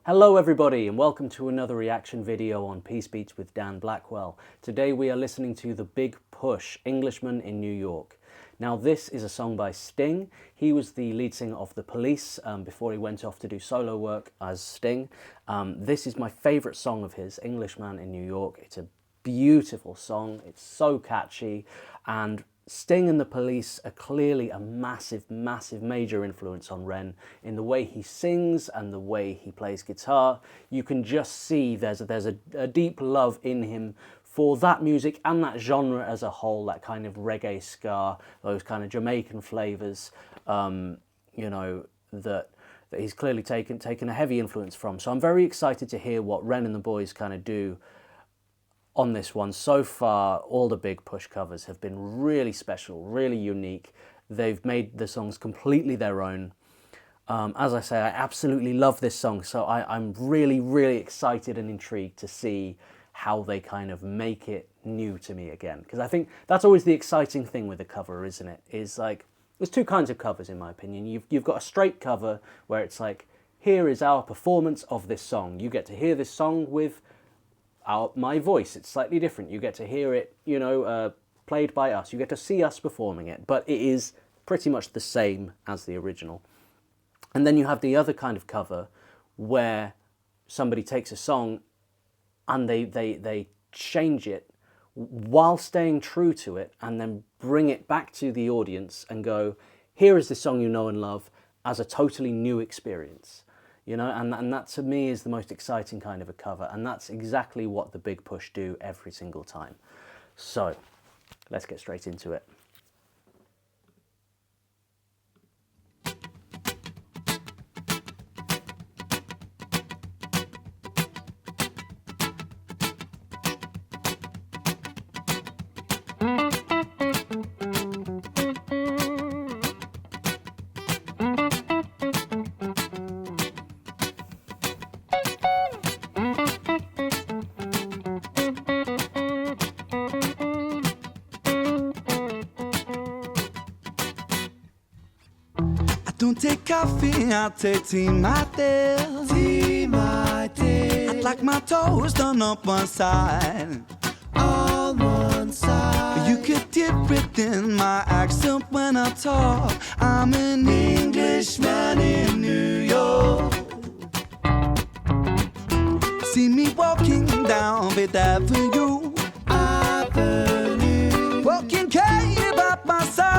Hello everybody and welcome to another reaction video on Peace Beats with Dan Blackwell. Today we are listening to The Big Push, Englishman in New York. Now this is a song by Sting. He was the lead singer of The Police before he went off to do solo work as Sting. This is my favourite song of his, Englishman in New York. It's a beautiful song, it's so catchy, and Sting and The Police are clearly a massive, major influence on Ren in the way he sings and the way he plays guitar. You can just see there's a deep love in him for that music and that genre as a whole, that kind of reggae ska, those kind of Jamaican flavours, that he's clearly taken a heavy influence from. So I'm very excited to hear what Ren and the boys kind of do on this one. So far, all the Big Push covers have been really special, really unique. They've made the songs completely their own. As I say, I absolutely love this song, so I'm really excited and intrigued to see how they kind of make it new to me again. Because I think that's always the exciting thing with a cover, isn't it? Is like, there's two kinds of covers in my opinion. You've got a straight cover where it's like, here is our performance of this song. You get to hear this song with my voice. It's slightly different. You get to hear it, played by us. You get to see us performing it, but it is pretty much the same as the original. And then you have the other kind of cover where somebody takes a song and they change it while staying true to it and then bring it back to the audience and go, here is the song you know and love as a totally new experience. And that to me is the most exciting kind of a cover, and that's exactly what the Big Push do every single time. So, let's get straight into it. Don't take coffee, I'll take tea, my dear. Tea, my dear. I'd like my toast done up one side. On one side. You could hear it in my accent when I talk. I'm an Englishman in New York. See me walking down Fifth Avenue. Walking cab by my side.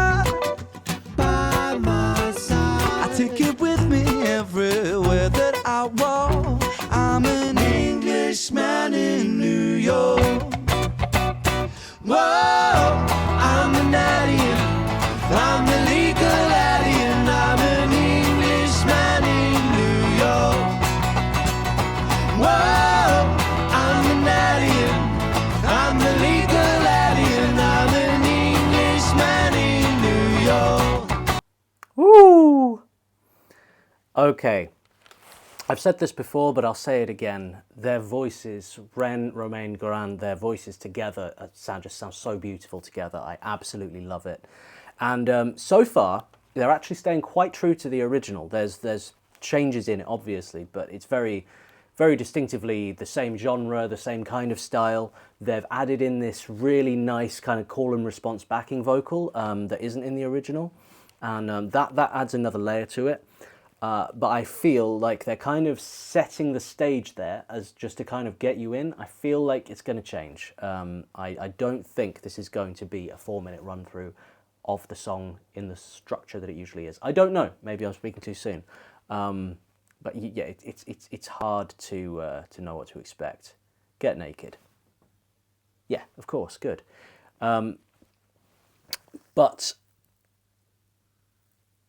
Take it with me everywhere that I walk. I'm an Englishman in New York. Whoa, I'm an alien. I'm a legal alien. I'm an Englishman in New York. Whoa, I'm an alien. I'm a legal alien. I'm an Englishman in New York. Woo! Okay, I've said this before, but I'll say it again. Their voices, Ren, Romain, Garand, their voices together just sound so beautiful together. I absolutely love it. And so far, they're actually staying quite true to the original. There's changes in it, obviously, but it's very distinctively the same genre, the same kind of style. They've added in this really nice kind of call and response backing vocal that isn't in the original. And that adds another layer to it. But I feel like they're kind of setting the stage there as just to kind of get you in. I feel like it's going to change. I don't think this is going to be a 4-minute run through of the song in the structure that it usually is. I don't know. Maybe I'm speaking too soon. But yeah, it's hard to know what to expect. Get naked. Yeah, of course, good. But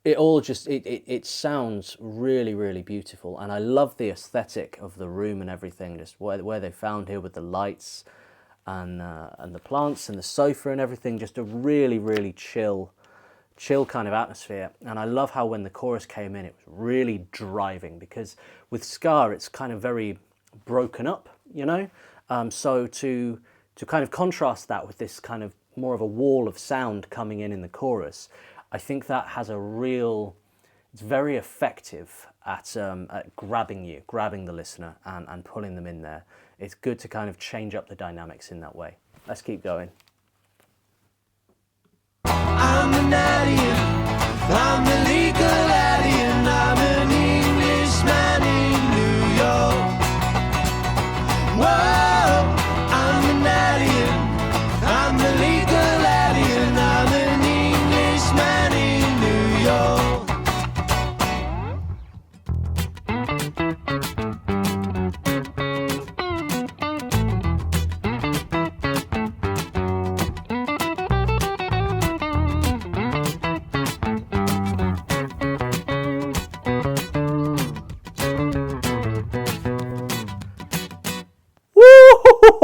it all just, it sounds really beautiful, and I love the aesthetic of the room and everything, just where they found here with the lights and the plants and the sofa and everything, just a really chill kind of atmosphere. And I love how when the chorus came in, it was really driving, because with ska, it's kind of very broken up, so to kind of contrast that with this kind of more of a wall of sound coming in the chorus, I think that has a real, it's very effective, at grabbing the listener and pulling them in there. It's good to kind of change up the dynamics in that way. Let's keep going. I'm an alien, I'm a legal alien, I'm an Englishman in New York. Whoa, I'm an alien, I'm a legal alien, I'm an Englishman in New York.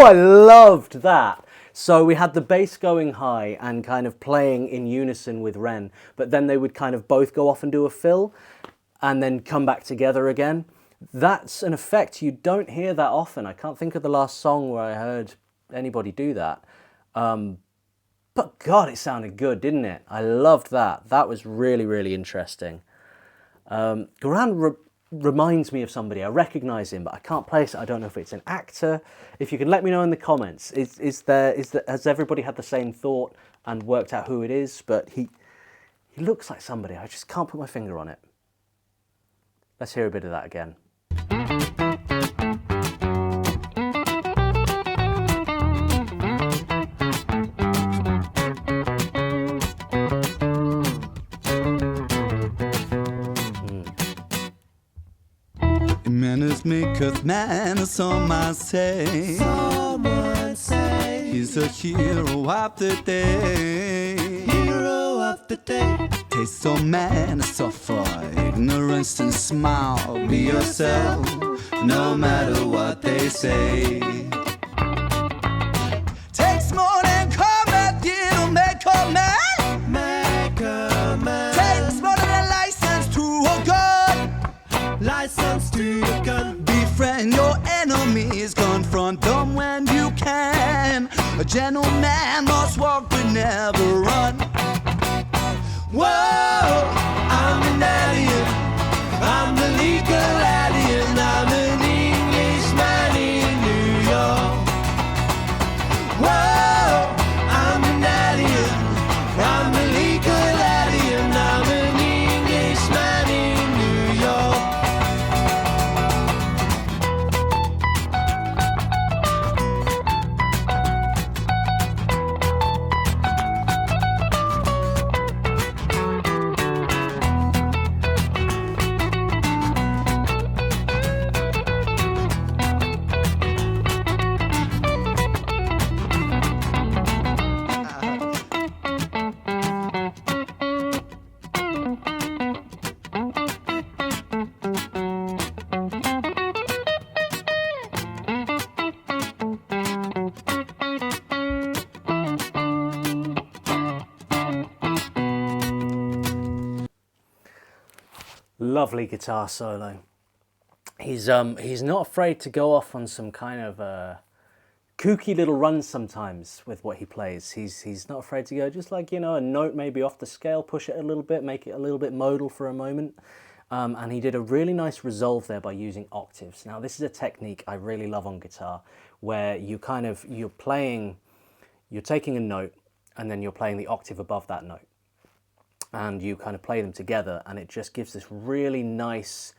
I loved that. So we had the bass going high and kind of playing in unison with Ren, but then they would kind of both go off and do a fill and then come back together again. That's an effect you don't hear that often. I can't think of the last song where I heard anybody do that. But God, it sounded good, didn't it? I loved that. That was really, really interesting. Goran reminds me of somebody. I recognise him, but I can't place it. I don't know if it's an actor. If you can let me know in the comments, has everybody had the same thought and worked out who it is? But he looks like somebody. I just can't put my finger on it. Let's hear a bit of that again. Manners maketh man, some might say. Someone say, He's a hero of the day. hero of the day. Taste of man, suffer ignorance and smile. Be yourself, no matter what they say. Takes more than combat gear to make a man. Make a man. Takes more than a license to a gun. License to the gun. Befriend your enemies, confront them when you can. A gentleman must walk but never run. Whoa, I'm an alien, I'm the legal alien, I'm an Englishman in New York. Whoa, I'm an alien, I'm a legal alien, I'm an Englishman in New York. Lovely guitar solo. He's not afraid to go off on some kind of kooky little runs sometimes with what he plays. He's not afraid to go just like, a note maybe off the scale, push it a little bit, make it a little bit modal for a moment. And he did a really nice resolve there by using octaves. Now this is a technique I really love on guitar, where you're taking a note and then you're playing the octave above that note. And you kind of play them together, and it just gives this really nice...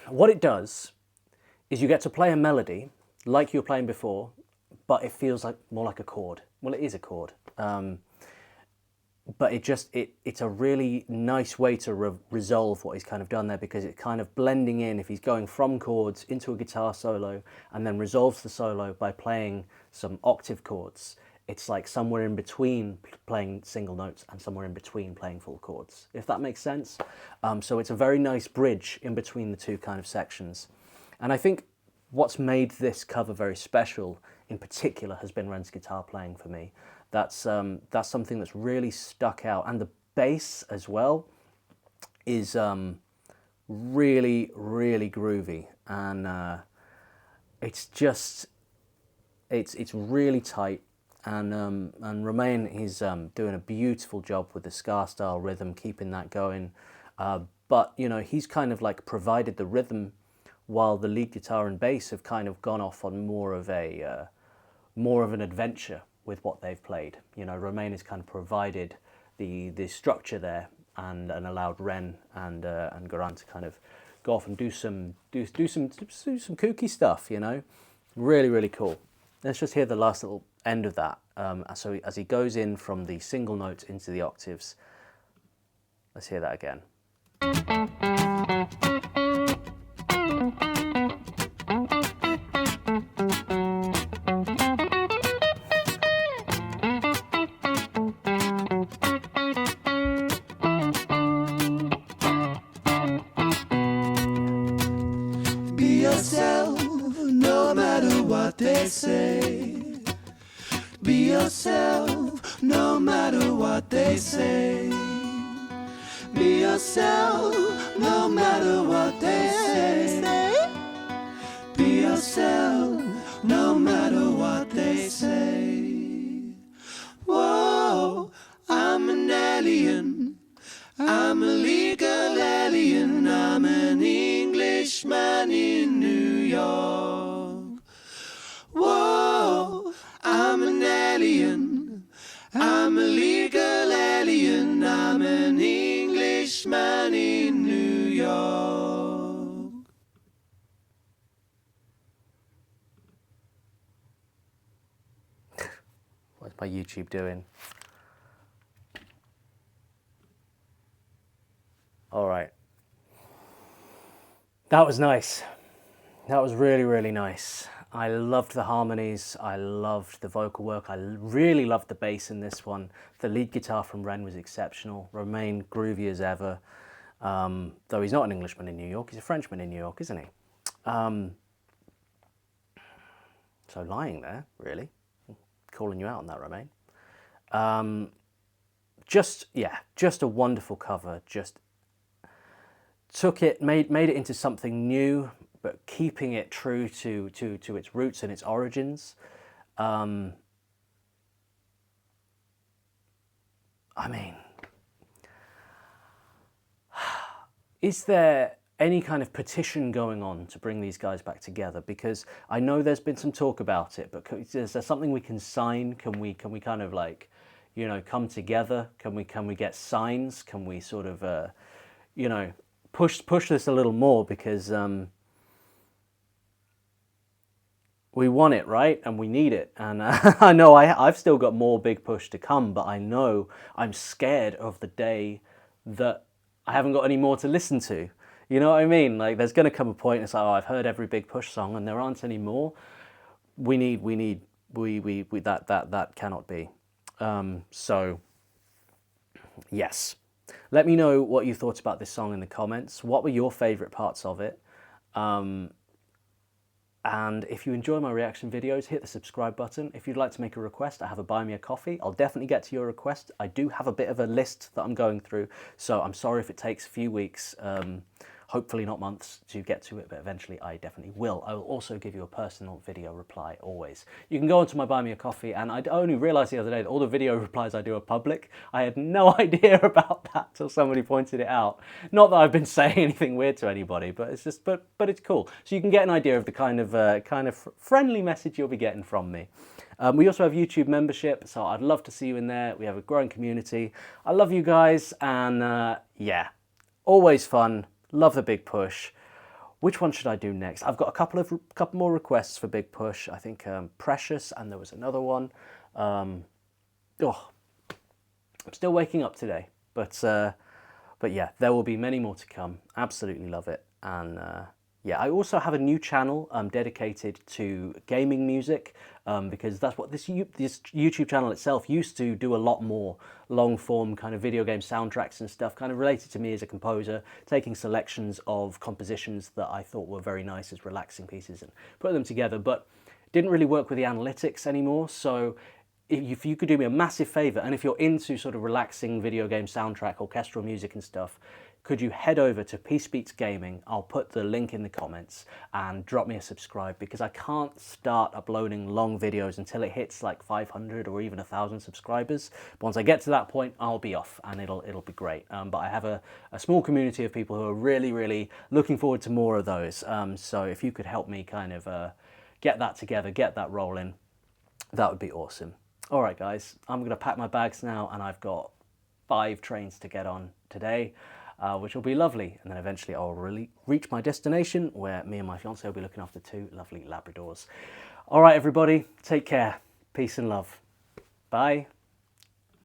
What it does is you get to play a melody like you were playing before, but it feels more like a chord. Well, it is a chord. But it's a really nice way to resolve what he's kind of done there, because it's kind of blending in. If he's going from chords into a guitar solo and then resolves the solo by playing some octave chords, it's like somewhere in between playing single notes and somewhere in between playing full chords, if that makes sense. So it's a very nice bridge in between the two kind of sections. And I think what's made this cover very special in particular has been Ren's guitar playing for me. That's something that's really stuck out. And the bass as well is really, really groovy. And it's really tight. And Romain, he's doing a beautiful job with the ska style rhythm, keeping that going. but you know, he's kind of like provided the rhythm, while the lead guitar and bass have kind of gone off on more of an adventure with what they've played. You know, Romain has kind of provided the structure there, and allowed Ren and Garan to kind of go off and do some kooky stuff. You know, really cool. Let's just hear the last little end of that. So as he goes in from the single notes into the octaves, let's hear that again. Be yourself, no matter what they say. Be yourself, no matter what they say. Be yourself, no matter what they say. Be yourself, no matter what they say. Whoa, I'm an alien. I'm a legal alien. I'm an Englishman in New York. Whoa, I'm an alien. I'm a legal alien. I'm an Englishman in New York. What's my YouTube doing? All right. That was nice. That was really nice. I loved the harmonies. I loved the vocal work. I really loved the bass in this one. The lead guitar from Ren was exceptional. Romain, groovy as ever. Though he's not an Englishman in New York, he's a Frenchman in New York, isn't he? So lying there, really. Calling you out on that, Romain. Just a wonderful cover. Just took it, made it into something new, but keeping it true to its roots and its origins. I mean, is there any kind of petition going on to bring these guys back together? Because I know there's been some talk about it, but is there something we can sign? Can we kind of like, you know, come together? Can we get signs? Can we sort of, you know, push this a little more, because we want it, right? And we need it. And I know I've still got more Big Push to come, but I know I'm scared of the day that I haven't got any more to listen to. You know what I mean? Like, there's going to come a point, it's like, oh, I've heard every Big Push song and there aren't any more. That cannot be. So, yes. Let me know what you thought about this song in the comments. What were your favourite parts of it? And if you enjoy my reaction videos, hit the subscribe button. If you'd like to make a request, I have a buy me a coffee. I'll definitely get to your request. I do have a bit of a list that I'm going through, so I'm sorry if it takes a few weeks. Hopefully not months to get to it, but eventually I definitely will. I will also give you a personal video reply always. You can go onto my Buy Me a Coffee, and I only realised the other day that all the video replies I do are public. I had no idea about that till somebody pointed it out. Not that I've been saying anything weird to anybody, but it's just, but it's cool. So you can get an idea of the kind of friendly message you'll be getting from me. We also have YouTube membership, so I'd love to see you in there. We have a growing community. I love you guys, and yeah, always fun. Love the Big Push. Which one should I do next? I've got a couple more requests for Big Push. I think Precious, and there was another one. I'm still waking up today, but yeah, there will be many more to come. Absolutely love it, and yeah, I also have a new channel dedicated to gaming music, because that's what this YouTube channel itself used to do, a lot more long form kind of video game soundtracks and stuff, kind of related to me as a composer, taking selections of compositions that I thought were very nice as relaxing pieces and putting them together, but didn't really work with the analytics anymore. So if you could do me a massive favor, and if you're into sort of relaxing video game soundtrack, orchestral music and stuff, could you head over to Peace Beats Gaming? I'll put the link in the comments and drop me a subscribe, because I can't start uploading long videos until it hits like 500 or even 1,000 subscribers. But once I get to that point, I'll be off and it'll be great. But I have a small community of people who are really looking forward to more of those. So if you could help me kind of get that together, get that rolling, that would be awesome. All right, guys, I'm going to pack my bags now, and I've got 5 trains to get on today, which will be lovely. And then eventually I'll really reach my destination, where me and my fiance will be looking after 2 lovely Labradors. All right, everybody, take care. Peace and love. Bye.